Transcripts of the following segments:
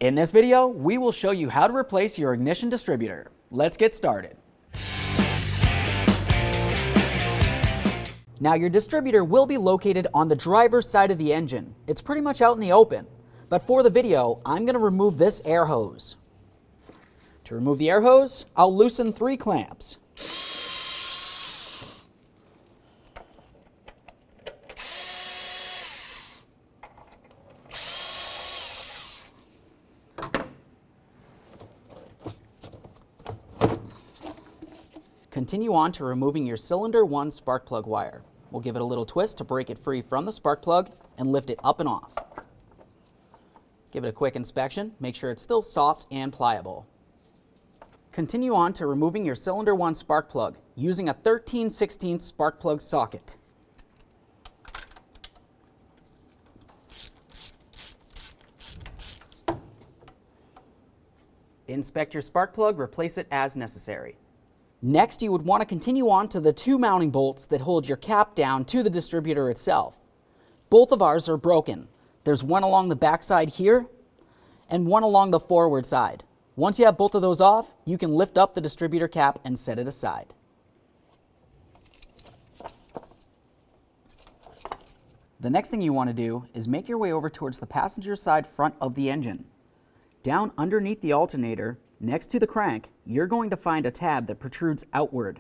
In this video, we will show you how to replace your ignition distributor. Let's get started. Now your distributor will be located on the driver's side of the engine. It's pretty much out in the open. But for the video, I'm going to remove this air hose. To remove the air hose, I'll loosen 3 clamps. Continue on to removing your cylinder 1 spark plug wire. We'll give it a little twist to break it free from the spark plug and lift it up and off. Give it a quick inspection, make sure it's still soft and pliable. Continue on to removing your cylinder 1 spark plug using a 13/16 spark plug socket. Inspect your spark plug, replace it as necessary. Next, you would want to continue on to the 2 mounting bolts that hold your cap down to the distributor itself. Both of ours are broken. There's one along the back side here and one along the forward side. Once you have both of those off, you can lift up the distributor cap and set it aside. The next thing you want to do is make your way over towards the passenger side front of the engine. Down underneath the alternator, next to the crank, you're going to find a tab that protrudes outward.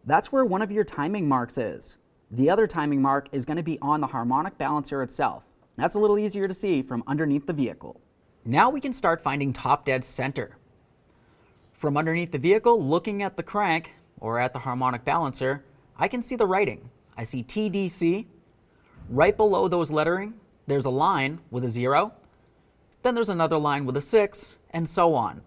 That's where one of your timing marks is. The other timing mark is going to be on the harmonic balancer itself. That's a little easier to see from underneath the vehicle. Now we can start finding top dead center. From underneath the vehicle, looking at the crank, or at the harmonic balancer, I can see the writing. I see TDC. Right below those lettering, there's a line with a 0. Then there's another line with a 6, and so on.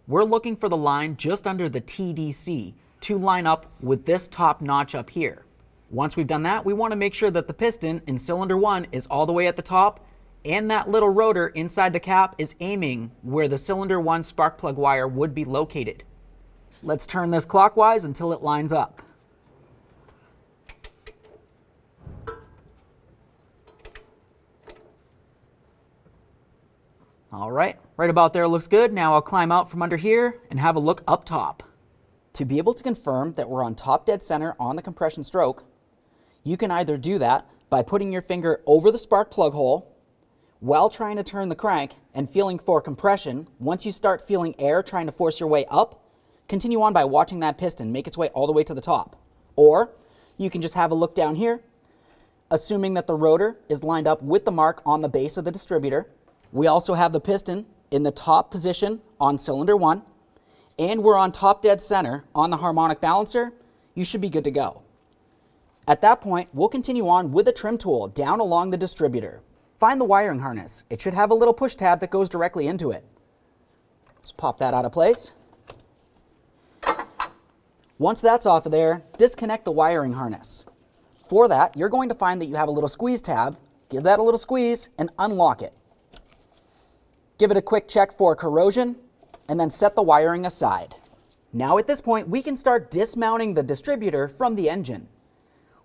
We're looking for the line just under the TDC to line up with this top notch up here. Once we've done that, we want to make sure that the piston in cylinder 1 is all the way at the top, and that little rotor inside the cap is aiming where the cylinder 1 spark plug wire would be located. Let's turn this clockwise until it lines up. All right about there looks good. Now I'll climb out from under here and have a look up top. To be able to confirm that we're on top dead center on the compression stroke, you can either do that by putting your finger over the spark plug hole while trying to turn the crank and feeling for compression. Once you start feeling air trying to force your way up, continue on by watching that piston make its way all the way to the top. Or you can just have a look down here, assuming that the rotor is lined up with the mark on the base of the distributor. We also have the piston in the top position on cylinder 1, and we're on top dead center on the harmonic balancer. You should be good to go. At that point, we'll continue on with a trim tool down along the distributor. Find the wiring harness. It should have a little push tab that goes directly into it. Just pop that out of place. Once that's off of there, disconnect the wiring harness. For that, you're going to find that you have a little squeeze tab. Give that a little squeeze and unlock it. Give it a quick check for corrosion, and then set the wiring aside. Now at this point, we can start dismounting the distributor from the engine.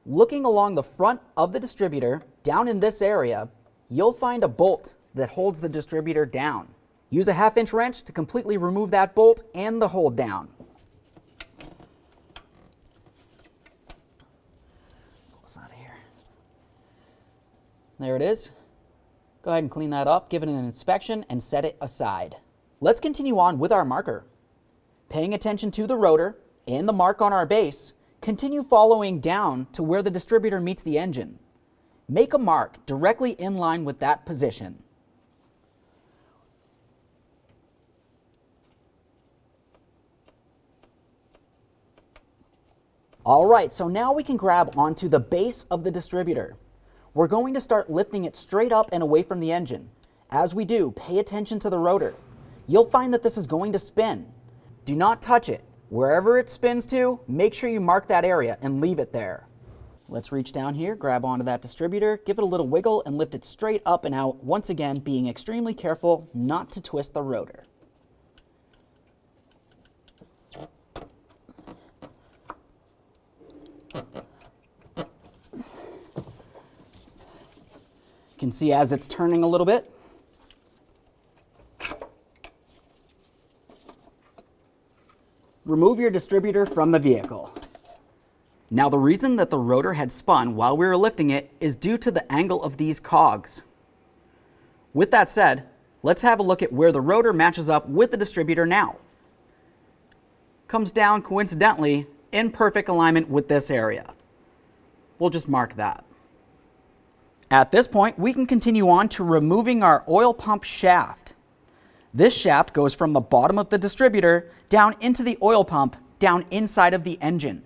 Looking along the front of the distributor, down in this area, you'll find a bolt that holds the distributor down. Use a 1/2-inch wrench to completely remove that bolt and the hold down. Pull this out of here. There it is. Go ahead and clean that up, give it an inspection, and set it aside. Let's continue on with our marker. Paying attention to the rotor and the mark on our base, continue following down to where the distributor meets the engine. Make a mark directly in line with that position. All right, so now we can grab onto the base of the distributor. We're going to start lifting it straight up and away from the engine. As we do, pay attention to the rotor. You'll find that this is going to spin. Do not touch it. Wherever it spins to, make sure you mark that area and leave it there. Let's reach down here, grab onto that distributor, give it a little wiggle, and lift it straight up and out, once again being extremely careful not to twist the rotor. You can see as it's turning a little bit. Remove your distributor from the vehicle. Now the reason that the rotor had spun while we were lifting it is due to the angle of these cogs. With that said, let's have a look at where the rotor matches up with the distributor now. Comes down coincidentally in perfect alignment with this area. We'll just mark that. At this point, we can continue on to removing our oil pump shaft. This shaft goes from the bottom of the distributor down into the oil pump, down inside of the engine.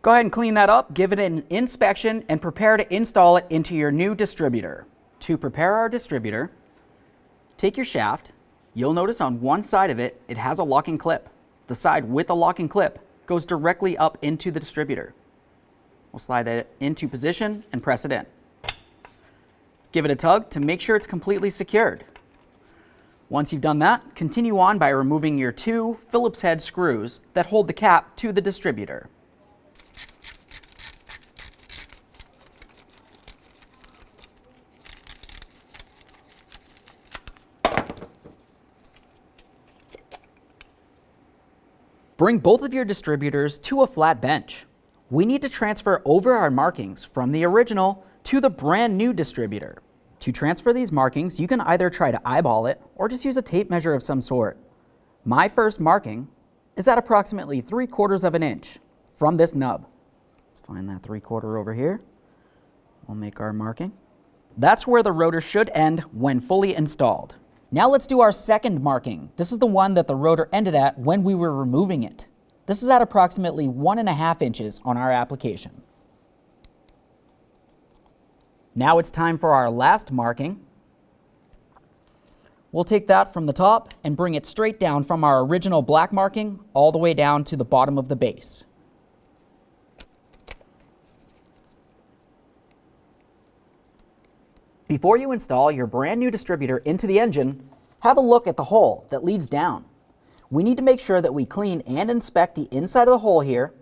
Go ahead and clean that up, give it an inspection, and prepare to install it into your new distributor. To prepare our distributor, take your shaft. You'll notice on one side of it, it has a locking clip. The side with the locking clip goes directly up into the distributor. We'll slide that into position and press it in. Give it a tug to make sure it's completely secured. Once you've done that, continue on by removing your 2 Phillips head screws that hold the cap to the distributor. Bring both of your distributors to a flat bench. We need to transfer over our markings from the original to the brand new distributor. To transfer these markings, you can either try to eyeball it or just use a tape measure of some sort. My first marking is at approximately 3/4 of an inch from this nub. Let's find that 3/4 over here. We'll make our marking. That's where the rotor should end when fully installed. Now let's do our second marking. This is the one that the rotor ended at when we were removing it. This is at approximately 1.5 inches on our application. Now it's time for our last marking. We'll take that from the top and bring it straight down from our original black marking all the way down to the bottom of the base. Before you install your brand new distributor into the engine, have a look at the hole that leads down. We need to make sure that we clean and inspect the inside of the hole here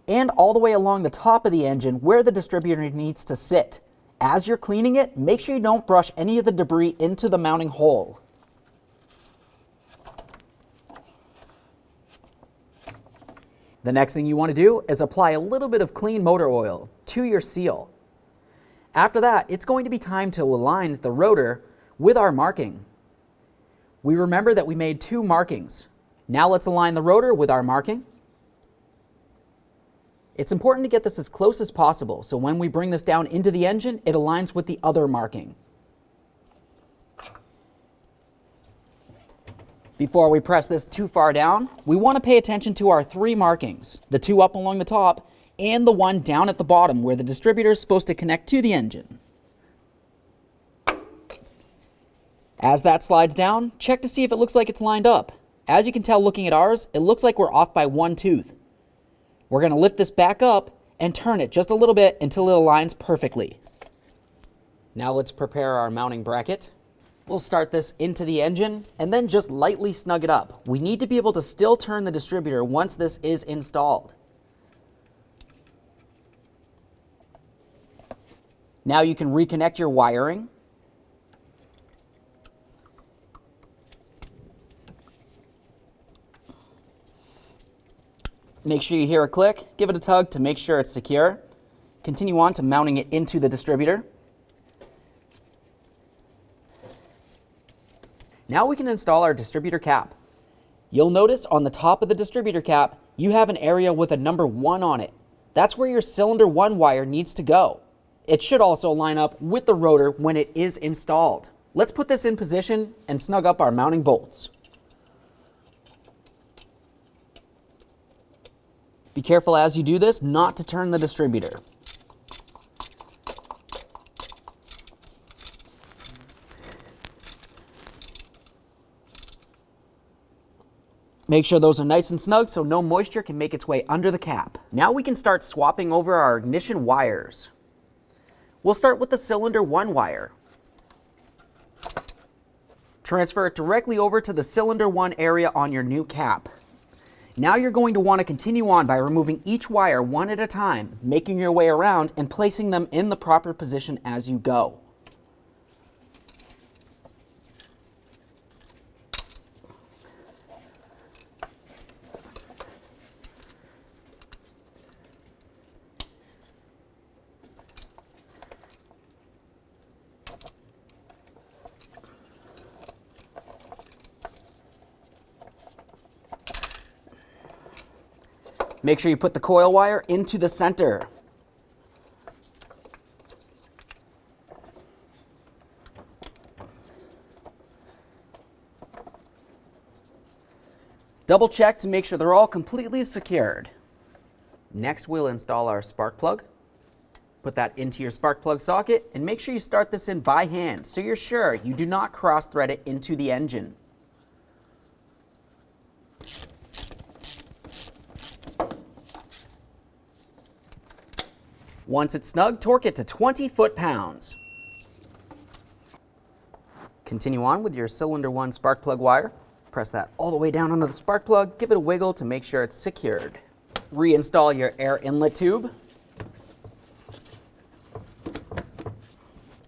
and all the way along the top of the engine where the distributor needs to sit. As you're cleaning it, make sure you don't brush any of the debris into the mounting hole. The next thing you want to do is apply a little bit of clean motor oil to your seal. After that, it's going to be time to align the rotor with our marking. We remember that we made 2 markings. Now let's align the rotor with our marking. It's important to get this as close as possible, so when we bring this down into the engine, it aligns with the other marking. Before we press this too far down, we want to pay attention to our 3 markings, the 2 up along the top and the 1 down at the bottom where the distributor is supposed to connect to the engine. As that slides down, check to see if it looks like it's lined up. As you can tell looking at ours, it looks like we're off by 1 tooth. We're going to lift this back up and turn it just a little bit until it aligns perfectly. Now let's prepare our mounting bracket. We'll start this into the engine and then just lightly snug it up. We need to be able to still turn the distributor once this is installed. Now you can reconnect your wiring. Make sure you hear a click, give it a tug to make sure it's secure. Continue on to mounting it into the distributor. Now we can install our distributor cap. You'll notice on the top of the distributor cap, you have an area with a number 1 on it. That's where your cylinder 1 wire needs to go. It should also line up with the rotor when it is installed. Let's put this in position and snug up our mounting bolts. Be careful as you do this not to turn the distributor. Make sure those are nice and snug so no moisture can make its way under the cap. Now we can start swapping over our ignition wires. We'll start with the cylinder 1 wire. Transfer it directly over to the cylinder 1 area on your new cap. Now you're going to want to continue on by removing each wire one at a time, making your way around and placing them in the proper position as you go. Make sure you put the coil wire into the center. Double check to make sure they're all completely secured. Next, we'll install our spark plug. Put that into your spark plug socket and make sure you start this in by hand so you're sure you do not cross thread it into the engine. Once it's snug, torque it to 20 foot-pounds. Continue on with your cylinder 1 spark plug wire. Press that all the way down onto the spark plug, give it a wiggle to make sure it's secured. Reinstall your air inlet tube.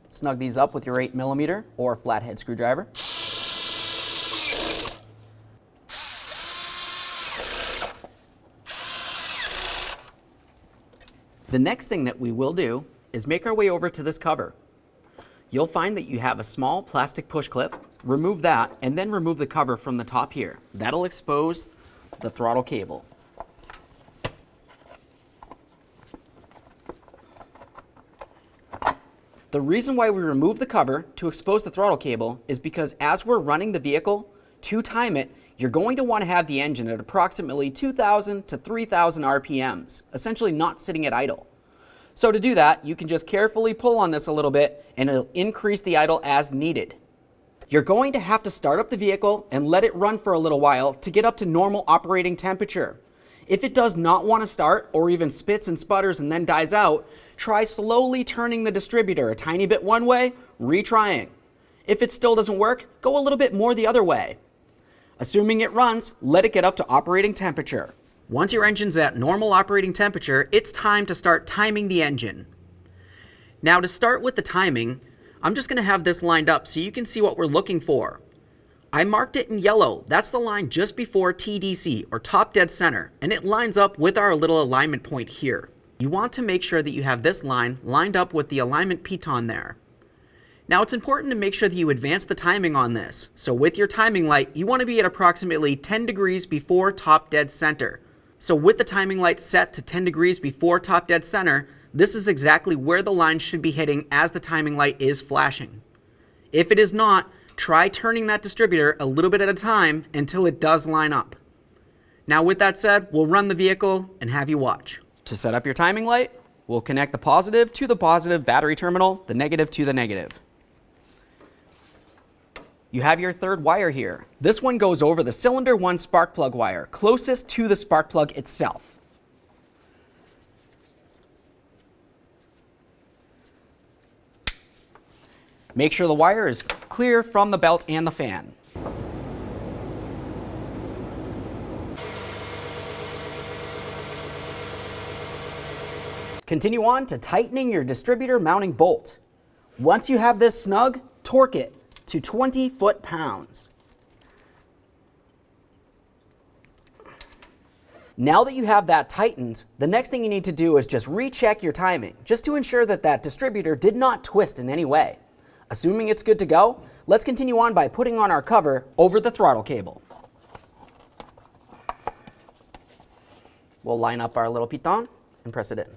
Snug these up with your 8mm or flathead screwdriver. The next thing that we will do is make our way over to this cover. You'll find that you have a small plastic push clip. Remove that and then remove the cover from the top here. That'll expose the throttle cable. The reason why we remove the cover to expose the throttle cable is because as we're running the vehicle, to time it, you're going to want to have the engine at approximately 2,000 to 3,000 RPMs, essentially not sitting at idle. So to do that, you can just carefully pull on this a little bit and it'll increase the idle as needed. You're going to have to start up the vehicle and let it run for a little while to get up to normal operating temperature. If it does not want to start or even spits and sputters and then dies out, try slowly turning the distributor a tiny bit one way, retrying. If it still doesn't work, go a little bit more the other way. Assuming it runs, let it get up to operating temperature. Once your engine's at normal operating temperature, it's time to start timing the engine. Now to start with the timing, I'm just going to have this lined up so you can see what we're looking for. I marked it in yellow. That's the line just before TDC, or top dead center, and it lines up with our little alignment point here. You want to make sure that you have this line lined up with the alignment piton there. Now it's important to make sure that you advance the timing on this. So with your timing light, you want to be at approximately 10 degrees before top dead center. So with the timing light set to 10 degrees before top dead center, this is exactly where the line should be hitting as the timing light is flashing. If it is not, try turning that distributor a little bit at a time until it does line up. Now with that said, we'll run the vehicle and have you watch. To set up your timing light, we'll connect the positive to the positive battery terminal, the negative to the negative. You have your third wire here. This one goes over the cylinder 1 spark plug wire, closest to the spark plug itself. Make sure the wire is clear from the belt and the fan. Continue on to tightening your distributor mounting bolt. Once you have this snug, torque it to 20 foot-pounds. Now that you have that tightened, the next thing you need to do is just recheck your timing, just to ensure that that distributor did not twist in any way. Assuming it's good to go, let's continue on by putting on our cover over the throttle cable. We'll line up our little piton and press it in.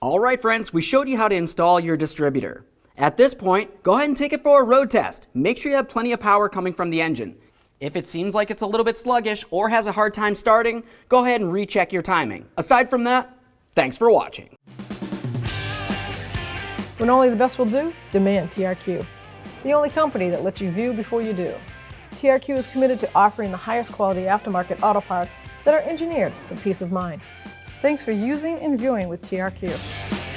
All right, friends, we showed you how to install your distributor. At this point, go ahead and take it for a road test. Make sure you have plenty of power coming from the engine. If it seems like it's a little bit sluggish or has a hard time starting, go ahead and recheck your timing. Aside from that, thanks for watching. When only the best will do, demand TRQ. The only company that lets you view before you do. TRQ is committed to offering the highest quality aftermarket auto parts that are engineered for peace of mind. Thanks for using and viewing with TRQ.